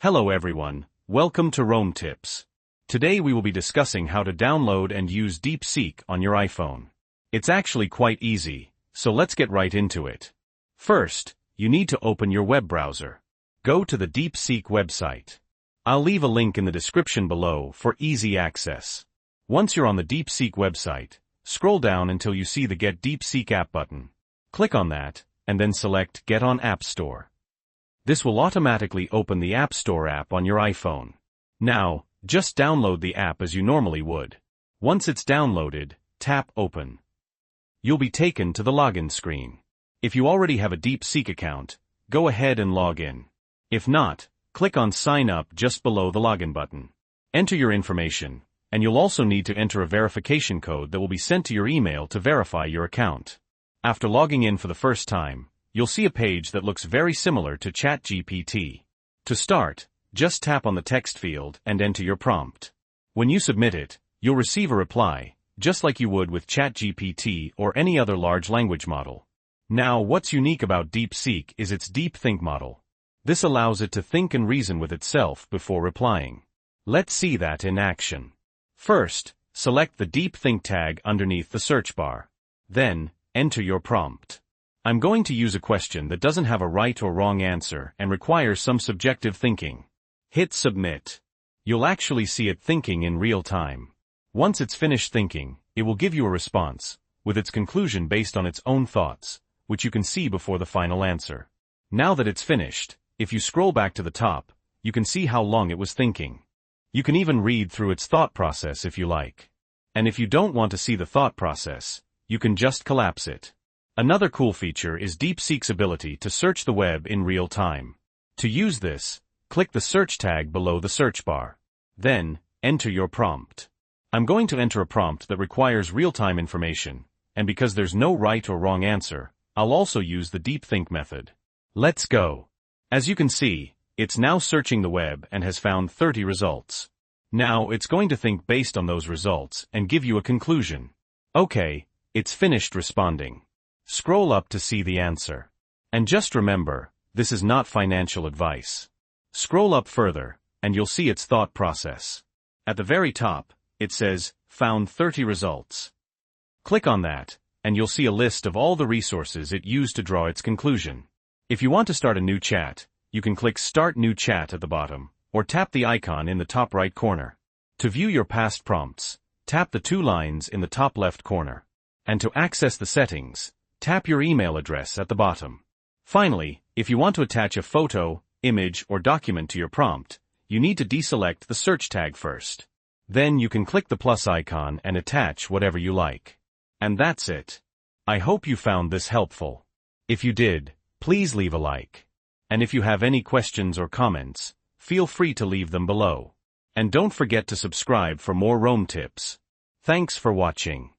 Hello everyone, welcome to Rome Tips. Today we will be discussing how to download and use DeepSeek on your iPhone. It's actually quite easy, so let's get right into it. First, you need to open your web browser. Go to the DeepSeek website. I'll leave a link in the description below for easy access. Once you're on the DeepSeek website, scroll down until you see the Get DeepSeek app button. Click on that, and then select Get on App Store. This will automatically open the App Store app on your iPhone. Now, just download the app as you normally would. Once it's downloaded, tap Open. You'll be taken to the login screen. If you already have a DeepSeek account, go ahead and log in. If not, click on Sign Up just below the login button. Enter your information, and you'll also need to enter a verification code that will be sent to your email to verify your account. After logging in for the first time, you'll see a page that looks very similar to ChatGPT. To start, just tap on the text field and enter your prompt. When you submit it, you'll receive a reply, just like you would with ChatGPT or any other large language model. Now, what's unique about DeepSeek is its Deep Think model. This allows it to think and reason with itself before replying. Let's see that in action. First, select the Deep Think tag underneath the search bar. Then, enter your prompt. I'm going to use a question that doesn't have a right or wrong answer and requires some subjective thinking. Hit Submit. You'll actually see it thinking in real time. Once it's finished thinking, it will give you a response, with its conclusion based on its own thoughts, which you can see before the final answer. Now that it's finished, if you scroll back to the top, you can see how long it was thinking. You can even read through its thought process if you like. And if you don't want to see the thought process, you can just collapse it. Another cool feature is DeepSeek's ability to search the web in real time. To use this, click the search tag below the search bar. Then, enter your prompt. I'm going to enter a prompt that requires real-time information, and because there's no right or wrong answer, I'll also use the Deep Think method. Let's go. As you can see, it's now searching the web and has found 30 results. Now it's going to think based on those results and give you a conclusion. Okay, it's finished responding. Scroll up to see the answer. And just remember, this is not financial advice. Scroll up further, and you'll see its thought process. At the very top, it says, Found 30 results. Click on that, and you'll see a list of all the resources it used to draw its conclusion. If you want to start a new chat, you can click Start New Chat at the bottom, or tap the icon in the top right corner. To view your past prompts, tap the two lines in the top left corner. And to access the settings, tap your email address at the bottom. Finally, if you want to attach a photo, image, or document to your prompt, you need to deselect the search tag first. Then you can click the plus icon and attach whatever you like. And that's it. I hope you found this helpful. If you did, please leave a like. And if you have any questions or comments, feel free to leave them below. And don't forget to subscribe for more Rome tips. Thanks for watching.